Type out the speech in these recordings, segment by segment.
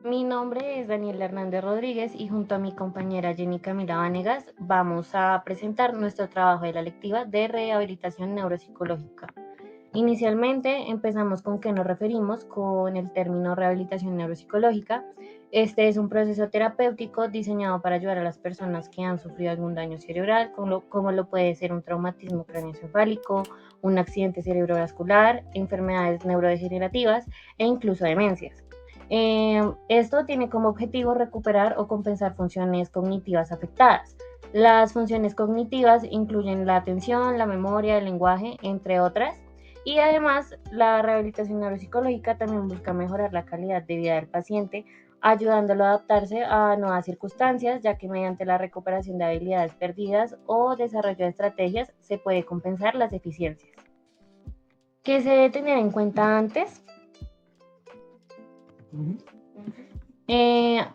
Mi nombre es Daniela Hernández Rodríguez y junto a mi compañera Jenny Camila Vanegas vamos a presentar nuestro trabajo de la lectiva de rehabilitación neuropsicológica. Inicialmente empezamos con qué nos referimos con el término rehabilitación neuropsicológica. Este es un proceso terapéutico diseñado para ayudar a las personas que han sufrido algún daño cerebral, como lo puede ser un traumatismo craneoencefálico, un accidente cerebrovascular, enfermedades neurodegenerativas e incluso demencias. Esto tiene como objetivo recuperar o compensar funciones cognitivas afectadas. Las funciones cognitivas incluyen la atención, la memoria, el lenguaje, entre otras. Y además, la rehabilitación neuropsicológica también busca mejorar la calidad de vida del paciente, ayudándolo a adaptarse a nuevas circunstancias, ya que mediante la recuperación de habilidades perdidas o desarrollo de estrategias se puede compensar las deficiencias. ¿Qué se debe tener en cuenta antes?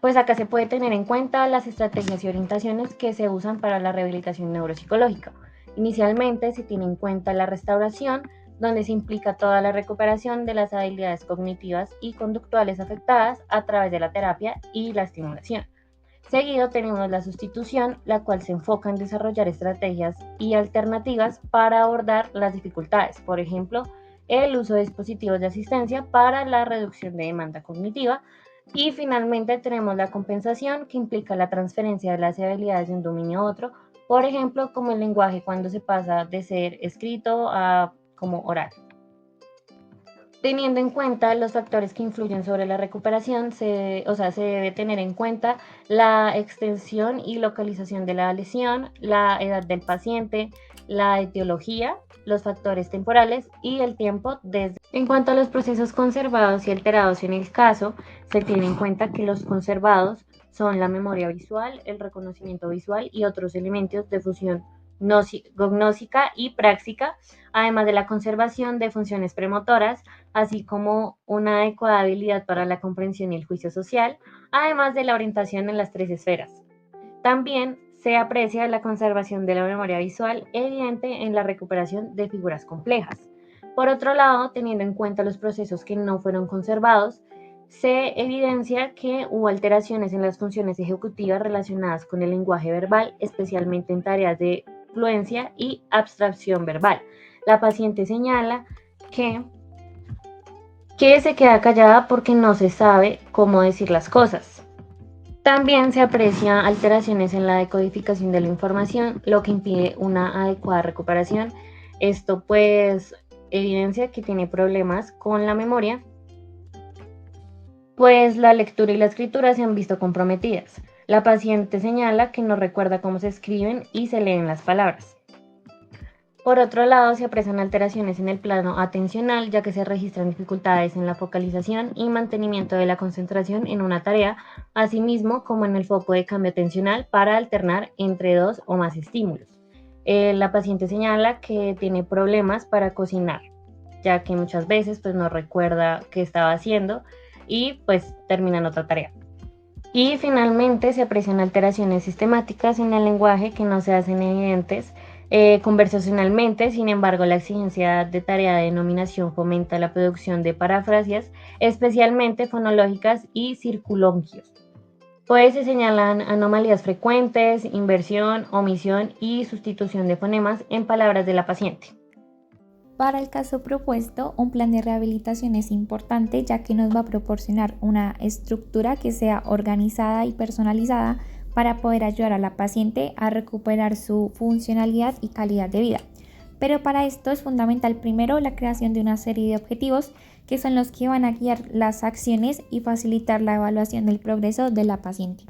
Pues acá se puede tener en cuenta las estrategias y orientaciones que se usan para la rehabilitación neuropsicológica. Inicialmente se tiene en cuenta la restauración, donde se implica toda la recuperación de las habilidades cognitivas y conductuales afectadas a través de la terapia y la estimulación. Seguido tenemos la sustitución, la cual se enfoca en desarrollar estrategias y alternativas para abordar las dificultades, por ejemplo, el uso de dispositivos de asistencia para la reducción de demanda cognitiva. Y finalmente tenemos la compensación, que implica la transferencia de las habilidades de un dominio a otro, por ejemplo, como el lenguaje cuando se pasa de ser escrito a como oral. Teniendo en cuenta los factores que influyen sobre la recuperación, se debe tener en cuenta la extensión y localización de la lesión, la edad del paciente, la etiología, los factores temporales y el tiempo desde. En cuanto a los procesos conservados y alterados en el caso, se tiene en cuenta que los conservados son la memoria visual, el reconocimiento visual y otros elementos de función gnósica y práctica, además de la conservación de funciones premotoras, así como una adecuada habilidad para la comprensión y el juicio social, además de la orientación en las tres esferas. También se aprecia la conservación de la memoria visual evidente en la recuperación de figuras complejas. Por otro lado, teniendo en cuenta los procesos que no fueron conservados, se evidencia que hubo alteraciones en las funciones ejecutivas relacionadas con el lenguaje verbal, especialmente en tareas de fluencia y abstracción verbal. La paciente señala que se queda callada porque no se sabe cómo decir las cosas. También se aprecia alteraciones en la decodificación de la información, lo que impide una adecuada recuperación. Esto pues evidencia que tiene problemas con la memoria, pues la lectura y la escritura se han visto comprometidas. La paciente señala que no recuerda cómo se escriben y se leen las palabras. Por otro lado, se aprecian alteraciones en el plano atencional, ya que se registran dificultades en la focalización y mantenimiento de la concentración en una tarea, asimismo como en el foco de cambio atencional para alternar entre dos o más estímulos. La paciente señala que tiene problemas para cocinar, ya que muchas veces pues no recuerda qué estaba haciendo y pues termina en otra tarea. Y finalmente se aprecian alteraciones sistemáticas en el lenguaje que no se hacen evidentes conversacionalmente. Sin embargo, la exigencia de tarea de denominación fomenta la producción de parafrasias, especialmente fonológicas y circunloquios. Pues se señalan anomalías frecuentes, inversión, omisión y sustitución de fonemas en palabras de la paciente. Para el caso propuesto, un plan de rehabilitación es importante ya que nos va a proporcionar una estructura que sea organizada y personalizada para poder ayudar a la paciente a recuperar su funcionalidad y calidad de vida. Pero para esto es fundamental primero la creación de una serie de objetivos que son los que van a guiar las acciones y facilitar la evaluación del progreso de la paciente.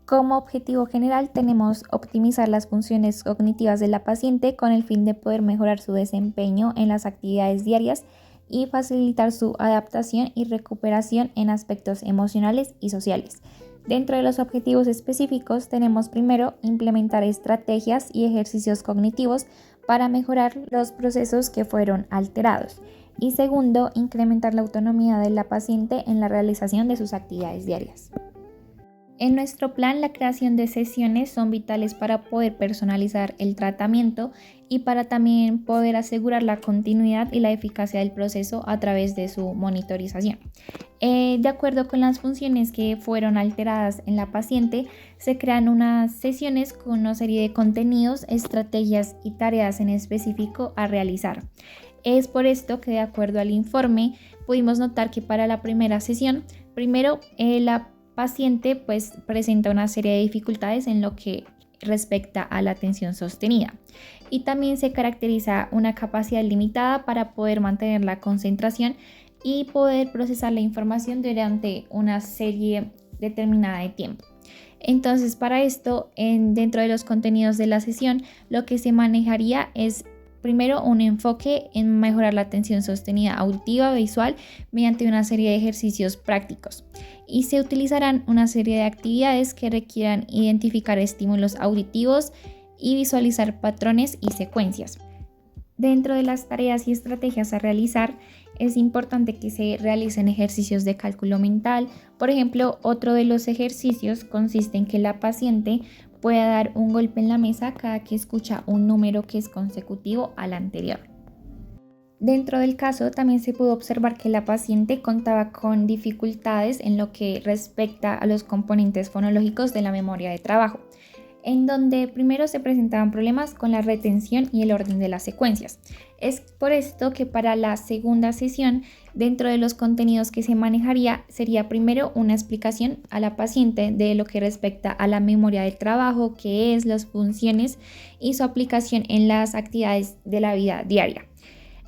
Como objetivo general tenemos optimizar las funciones cognitivas de la paciente con el fin de poder mejorar su desempeño en las actividades diarias y facilitar su adaptación y recuperación en aspectos emocionales y sociales. Dentro de los objetivos específicos tenemos primero implementar estrategias y ejercicios cognitivos para mejorar los procesos que fueron alterados. Y segundo, incrementar la autonomía de la paciente en la realización de sus actividades diarias. En nuestro plan, la creación de sesiones son vitales para poder personalizar el tratamiento y para también poder asegurar la continuidad y la eficacia del proceso a través de su monitorización. De acuerdo con las funciones que fueron alteradas en la paciente, se crean unas sesiones con una serie de contenidos, estrategias y tareas en específico a realizar. Es por esto que, de acuerdo al informe, pudimos notar que para la primera sesión, primero la paciente pues presenta una serie de dificultades en lo que respecta a la atención sostenida y también se caracteriza una capacidad limitada para poder mantener la concentración y poder procesar la información durante una serie determinada de tiempo. Entonces, para esto, dentro de los contenidos de la sesión, lo que se manejaría es primero un enfoque en mejorar la atención sostenida auditiva visual mediante una serie de ejercicios prácticos y se utilizarán una serie de actividades que requieran identificar estímulos auditivos y visualizar patrones y secuencias. Dentro de las tareas y estrategias a realizar, es importante que se realicen ejercicios de cálculo mental. Por ejemplo, otro de los ejercicios consiste en que la paciente pueda dar un golpe en la mesa cada que escucha un número que es consecutivo al anterior. Dentro del caso, también se pudo observar que la paciente contaba con dificultades en lo que respecta a los componentes fonológicos de la memoria de trabajo, en donde primero se presentaban problemas con la retención y el orden de las secuencias. Es por esto que para la segunda sesión, dentro de los contenidos que se manejaría, sería primero una explicación a la paciente de lo que respecta a la memoria de trabajo, qué es, las funciones y su aplicación en las actividades de la vida diaria.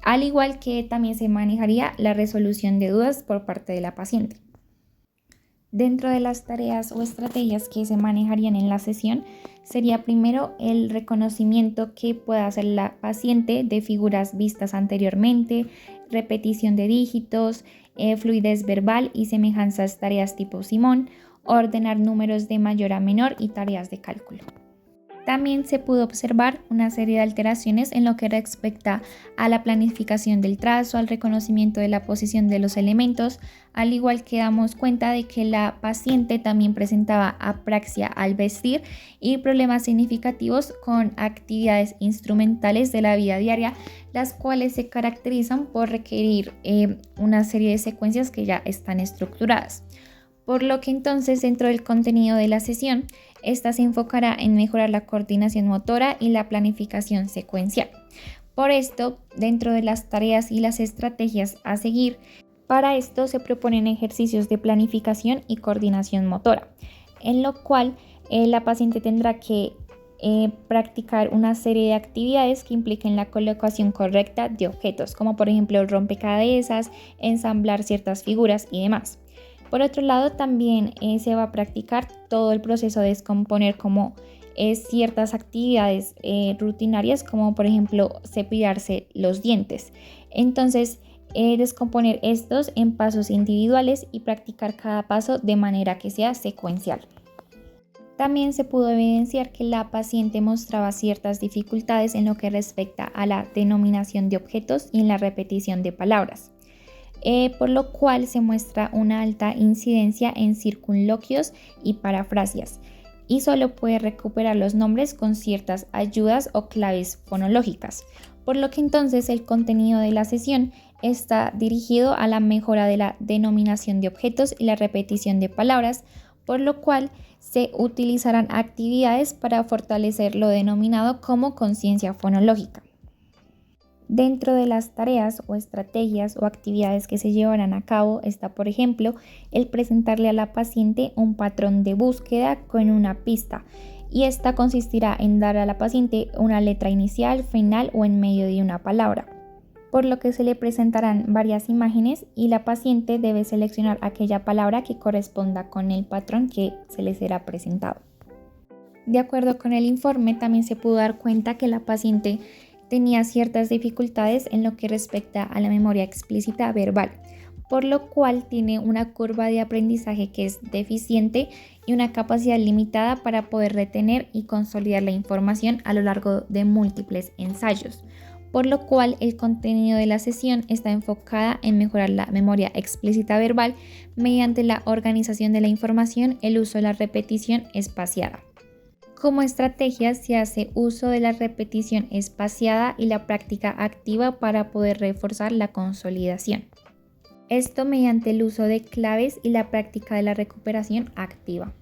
Al igual que también se manejaría la resolución de dudas por parte de la paciente. Dentro de las tareas o estrategias que se manejarían en la sesión, sería primero el reconocimiento que pueda hacer la paciente de figuras vistas anteriormente, repetición de dígitos, fluidez verbal y semejanzas tareas tipo Simón, ordenar números de mayor a menor y tareas de cálculo. También se pudo observar una serie de alteraciones en lo que respecta a la planificación del trazo, al reconocimiento de la posición de los elementos, al igual que damos cuenta de que la paciente también presentaba apraxia al vestir y problemas significativos con actividades instrumentales de la vida diaria, las cuales se caracterizan por requerir una serie de secuencias que ya están estructuradas. Por lo que entonces dentro del contenido de la sesión, esta se enfocará en mejorar la coordinación motora y la planificación secuencial. Por esto, dentro de las tareas y las estrategias a seguir, para esto se proponen ejercicios de planificación y coordinación motora, en lo cual la paciente tendrá que practicar una serie de actividades que impliquen la colocación correcta de objetos, como por ejemplo rompecabezas, ensamblar ciertas figuras y demás. Por otro lado, también se va a practicar todo el proceso de descomponer como ciertas actividades rutinarias, como por ejemplo cepillarse los dientes. Entonces, descomponer estos en pasos individuales y practicar cada paso de manera que sea secuencial. También se pudo evidenciar que la paciente mostraba ciertas dificultades en lo que respecta a la denominación de objetos y en la repetición de palabras. Por lo cual se muestra una alta incidencia en circunloquios y parafrasias y solo puede recuperar los nombres con ciertas ayudas o claves fonológicas, por lo que entonces el contenido de la sesión está dirigido a la mejora de la denominación de objetos y la repetición de palabras, por lo cual se utilizarán actividades para fortalecer lo denominado como conciencia fonológica. Dentro de las tareas o estrategias o actividades que se llevarán a cabo está, por ejemplo, el presentarle a la paciente un patrón de búsqueda con una pista y esta consistirá en dar a la paciente una letra inicial, final o en medio de una palabra, por lo que se le presentarán varias imágenes y la paciente debe seleccionar aquella palabra que corresponda con el patrón que se le será presentado. De acuerdo con el informe, también se pudo dar cuenta que la paciente tenía ciertas dificultades en lo que respecta a la memoria explícita verbal, por lo cual tiene una curva de aprendizaje que es deficiente y una capacidad limitada para poder retener y consolidar la información a lo largo de múltiples ensayos, por lo cual el contenido de la sesión está enfocada en mejorar la memoria explícita verbal mediante la organización de la información, el uso de la repetición espaciada. Como estrategia se hace uso de la repetición espaciada y la práctica activa para poder reforzar la consolidación. Esto mediante el uso de claves y la práctica de la recuperación activa.